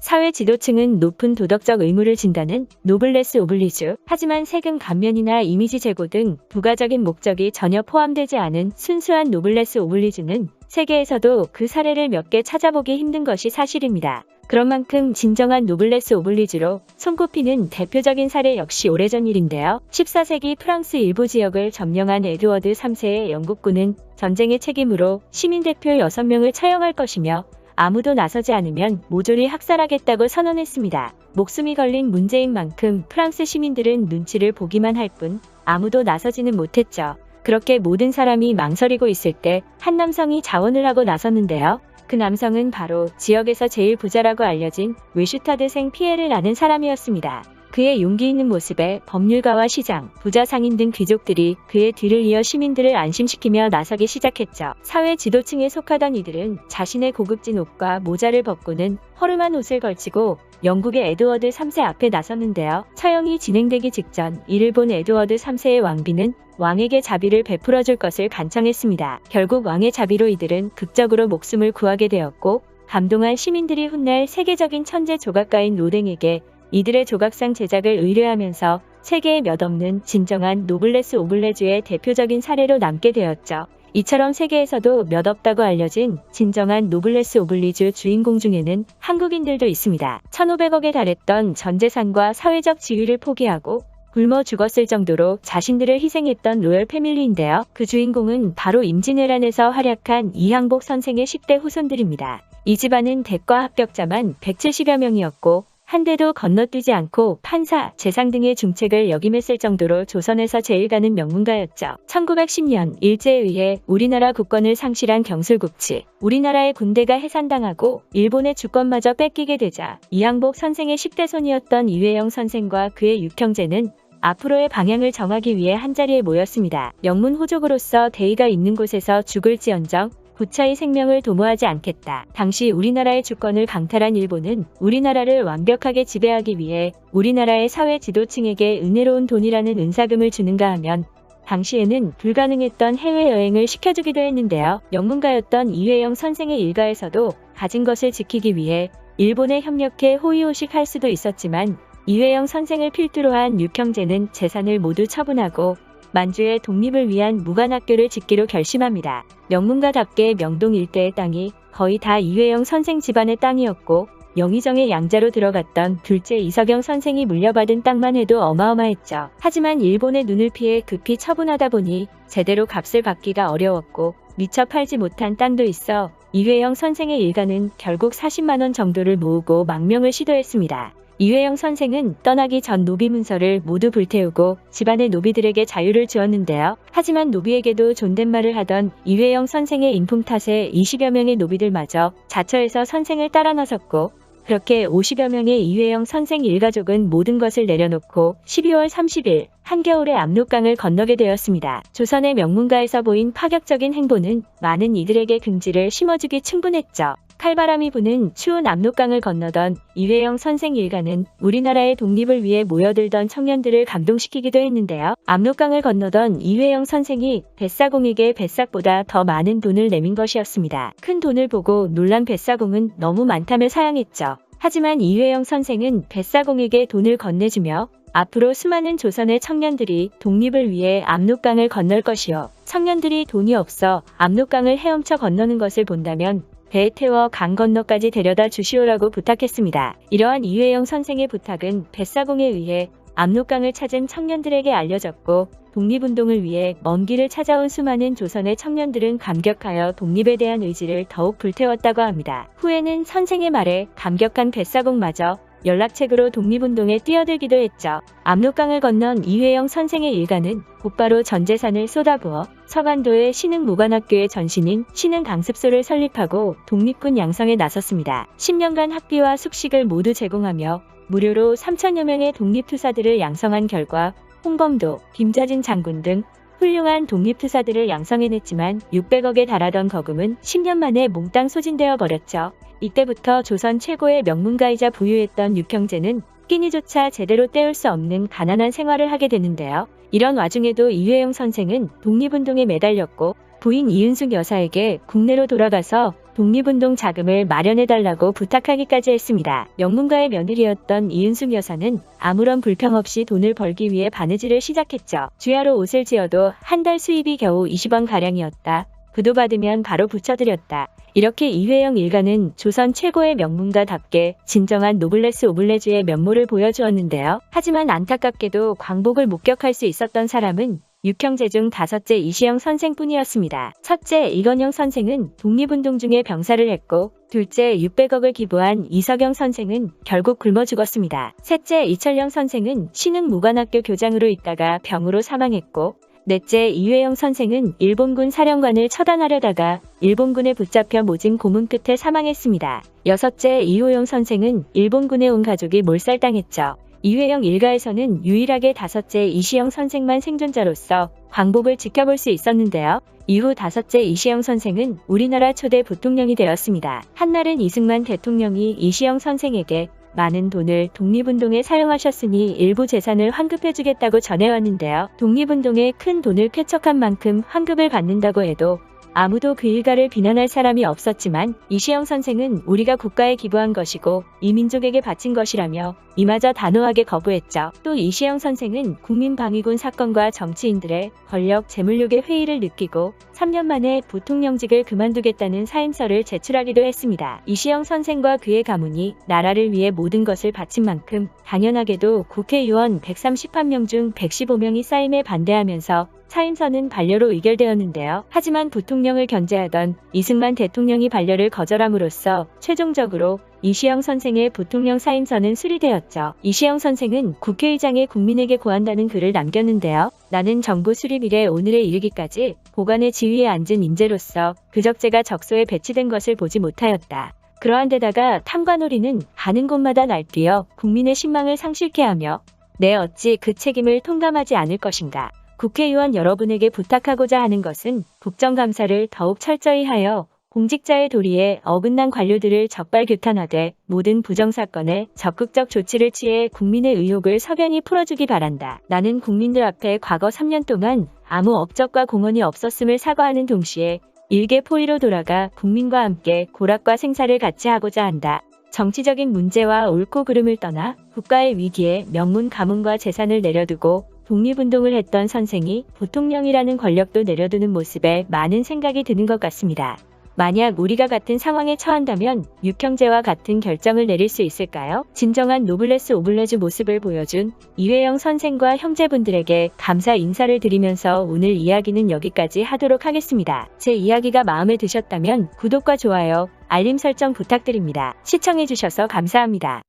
사회 지도층은 높은 도덕적 의무를 진다는 노블레스 오블리주, 하지만 세금 감면이나 이미지 제고 등 부가적인 목적이 전혀 포함되지 않은 순수한 노블레스 오블리주는 세계에서도 그 사례를 몇 개 찾아보기 힘든 것이 사실입니다. 그런 만큼 진정한 노블레스 오블리주로 손꼽히는 대표적인 사례 역시 오래전 일인데요. 14세기 프랑스 일부 지역을 점령한 에드워드 3세의 영국군은 전쟁의 책임으로 시민대표 6명을 처형할 것이며 아무도 나서지 않으면 모조리 학살하겠다고 선언했습니다. 목숨이 걸린 문제인 만큼 프랑스 시민들은 눈치를 보기만 할 뿐 아무도 나서지는 못했죠. 그렇게 모든 사람이 망설이고 있을 때 한 남성이 자원을 하고 나섰는데요. 그 남성은 바로 지역에서 제일 부자라고 알려진 외슈타드 생 피에르라는 사람이었습니다. 그의 용기 있는 모습에 법률가와 시장, 부자 상인 등 귀족들이 그의 뒤를 이어 시민들을 안심시키며 나서기 시작했죠. 사회 지도층에 속하던 이들은 자신의 고급진 옷과 모자를 벗고는 허름한 옷을 걸치고 영국의 에드워드 3세 앞에 나섰는데요. 처형이 진행되기 직전 이를 본 에드워드 3세의 왕비는 왕에게 자비를 베풀어 줄 것을 간청했습니다. 결국 왕의 자비로 이들은 극적으로 목숨을 구하게 되었고, 감동한 시민들이 훗날 세계적인 천재 조각가인 로댕에게 이들의 조각상 제작을 의뢰하면서 세계에 몇 없는 진정한 노블레스 오블레주의 대표적인 사례로 남게 되었죠. 이처럼 세계에서도 몇 없다고 알려진 진정한 노블레스 오블리주 주인공 중에는 한국인들도 있습니다. 1,500억에 달했던 전 재산과 사회적 지위를 포기하고 굶어 죽었을 정도로 자신들을 희생했던 로열 패밀리인데요. 그 주인공은 바로 임진왜란에서 활약한 이항복 선생의 10대 후손들입니다. 이 집안은 대과 합격자만 170여 명이었고 한데도 건너뛰지 않고 판사, 재상 등의 중책을 역임했을 정도로 조선에서 제일 가는 명문가였죠. 1910년 일제에 의해 우리나라 국권을 상실한 경술국치, 우리나라의 군대가 해산당하고 일본의 주권마저 뺏기게 되자 이항복 선생의 10대 손이었던 이회영 선생과 그의 6형제는 앞으로의 방향을 정하기 위해 한자리에 모였습니다. 명문 호족으로서 대의가 있는 곳에서 죽을지언정 부처의 생명을 도모하지 않겠다. 당시 우리나라의 주권을 강탈한 일본은 우리나라를 완벽하게 지배하기 위해 우리나라의 사회 지도층에게 은혜로운 돈이라는 은사금을 주는가 하면 당시에는 불가능했던 해외여행을 시켜주기도 했는데요. 명문가였던 이회영 선생의 일가에서도 가진 것을 지키기 위해 일본에 협력해 호의호식할 수도 있었지만 이회영 선생을 필두로 한 6형제는 재산을 모두 처분하고 만주의 독립을 위한 무관학교를 짓기로 결심합니다. 명문가답게 명동 일대의 땅이 거의 다 이회영 선생 집안의 땅이었고 영의정의 양자로 들어갔던 둘째 이석영 선생이 물려받은 땅만 해도 어마어마했죠. 하지만 일본의 눈을 피해 급히 처분하다 보니 제대로 값을 받기가 어려웠고 미처 팔지 못한 땅도 있어 이회영 선생의 일가는 결국 40만 원 정도를 모으고 망명을 시도했습니다. 이회영 선생은 떠나기 전 노비 문서를 모두 불태우고 집안의 노비들에게 자유를 주었는데요. 하지만 노비에게도 존댓말을 하던 이회영 선생의 인품 탓에 20여 명의 노비들마저 자처해서 선생을 따라 나섰고 그렇게 50여 명의 이회영 선생 일가족은 모든 것을 내려놓고 12월 30일 한겨울에 압록강을 건너게 되었습니다. 조선의 명문가에서 보인 파격적인 행보는 많은 이들에게 긍지를 심어주기 충분했죠. 칼바람이 부는 추운 압록강을 건너던 이회영 선생 일가는 우리나라의 독립을 위해 모여들던 청년들을 감동시키기도 했는데요. 압록강을 건너던 이회영 선생이 뱃사공에게 뱃삭보다 더 많은 돈을 내민 것이었습니다. 큰 돈을 보고 놀란 뱃사공은 너무 많다며 사양했죠. 하지만 이회영 선생은 뱃사공에게 돈을 건네주며 앞으로 수많은 조선의 청년들이 독립을 위해 압록강을 건널 것이요. 청년들이 돈이 없어 압록강을 헤엄쳐 건너는 것을 본다면 배에 태워 강 건너까지 데려다 주시오라고 부탁했습니다. 이러한 이회영 선생의 부탁은 뱃사공에 의해 압록강을 찾은 청년들에게 알려졌고 독립운동을 위해 먼 길을 찾아온 수많은 조선의 청년들은 감격하여 독립에 대한 의지를 더욱 불태웠다고 합니다. 후에는 선생의 말에 감격한 뱃사공마저 연락책으로 독립운동에 뛰어들기도 했죠. 압록강을 건넌 이회영 선생의 일가는 곧바로 전 재산을 쏟아부어 서간도의 신흥무관학교의 전신인 신흥강습소를 설립하고 독립군 양성에 나섰습니다. 10년간 학비와 숙식을 모두 제공하며 무료로 3천여 명의 독립투사들을 양성한 결과 홍범도, 김자진 장군 등 훌륭한 독립투사들을 양성해냈지만 600억에 달하던 거금은 10년 만에 몽땅 소진되어 버렸죠. 이때부터 조선 최고의 명문가이자 부유했던 6형제는 끼니조차 제대로 때울 수 없는 가난한 생활을 하게 되는데요. 이런 와중에도 이회영 선생은 독립운동에 매달렸고 부인 이은숙 여사에게 국내로 돌아가서 독립운동 자금을 마련해달라고 부탁하기까지 했습니다. 명문가의 며느리였던 이은숙 여사는 아무런 불평 없이 돈을 벌기 위해 바느질을 시작했죠. 주야로 옷을 지어도 한 달 수입이 겨우 20원가량이었다. 부도 받으면 바로 붙여드렸다. 이렇게 이회영 일가는 조선 최고의 명문가답게 진정한 노블레스 오블레주의 면모를 보여주었는데요. 하지만 안타깝게도 광복을 목격할 수 있었던 사람은 6형제 중 5째 이시영 선생뿐이었습니다. 첫째 이건영 선생은 독립운동 중에 병사를 했고, 둘째 600억을 기부한 이석영 선생은 결국 굶어 죽었습니다. 셋째 이철영 선생은 신흥무관학교 교장으로 있다가 병으로 사망했고, 넷째 이회영 선생은 일본군 사령관을 처단하려다가 일본군에 붙잡혀 모진 고문 끝에 사망했습니다. 여섯째 이호영 선생은 일본군에 온 가족이 몰살당했죠. 이회영 일가에서는 유일하게 5째 이시영 선생만 생존자로서 광복을 지켜볼 수 있었는데요. 이후 5째 이시영 선생은 우리나라 초대 부통령이 되었습니다. 한날은 이승만 대통령이 이시영 선생에게 많은 돈을 독립운동에 사용하셨으니 일부 재산을 환급해주겠다고 전해왔는데요. 독립운동에 큰 돈을 쾌척한 만큼 환급을 받는다고 해도 아무도 그 일가를 비난할 사람이 없었지만 이시영 선생은 우리가 국가에 기부한 것이고 이 민족에게 바친 것이라며 이마저 단호하게 거부했죠. 또 이시영 선생은 국민방위군 사건과 정치인들의 권력 재물욕의 회의를 느끼고 3년 만에 부통령직을 그만두겠다는 사임서를 제출하기도 했습니다. 이시영 선생과 그의 가문이 나라를 위해 모든 것을 바친 만큼 당연하게도 국회의원 131명 중 115명이 사임에 반대하면서 사임서는 반려로 의결되었는데요. 하지만 부통령을 견제하던 이승만 대통령이 반려를 거절함으로써 최종적으로 이시영 선생의 부통령 사임서는 수리되었죠. 이시영 선생은 국회의장에 국민에게 고한다는 글을 남겼는데요. 나는 정부 수립 이래 오늘에 이르기까지 보관의 지위에 앉은 인재로서 그적제가 적소에 배치된 것을 보지 못하였다. 그러한 데다가 탐관오리는 가는 곳마다 날뛰어 국민의 신망을 상실케 하며 내 어찌 그 책임을 통감하지 않을 것인가. 국회의원 여러분에게 부탁하고자 하는 것은 국정감사를 더욱 철저히 하여 공직자의 도리에 어긋난 관료들을 적발 규탄하되 모든 부정사건에 적극적 조치를 취해 국민의 의혹을 석연히 풀어주기 바란다. 나는 국민들 앞에 과거 3년 동안 아무 업적과 공헌이 없었음을 사과하는 동시에 일개 포위로 돌아가 국민과 함께 고락과 생사를 같이 하고자 한다. 정치적인 문제와 옳고 그름을 떠나 국가의 위기에 명문 가문과 재산을 내려두고 독립운동을 했던 선생이 부통령이라는 권력도 내려두는 모습에 많은 생각이 드는 것 같습니다. 만약 우리가 같은 상황에 처한다면 6형제와 같은 결정을 내릴 수 있을까요? 진정한 노블레스 오블레주 모습을 보여준 이회영 선생과 형제분들에게 감사 인사를 드리면서 오늘 이야기는 여기까지 하도록 하겠습니다. 제 이야기가 마음에 드셨다면 구독과 좋아요, 알림 설정 부탁드립니다. 시청해주셔서 감사합니다.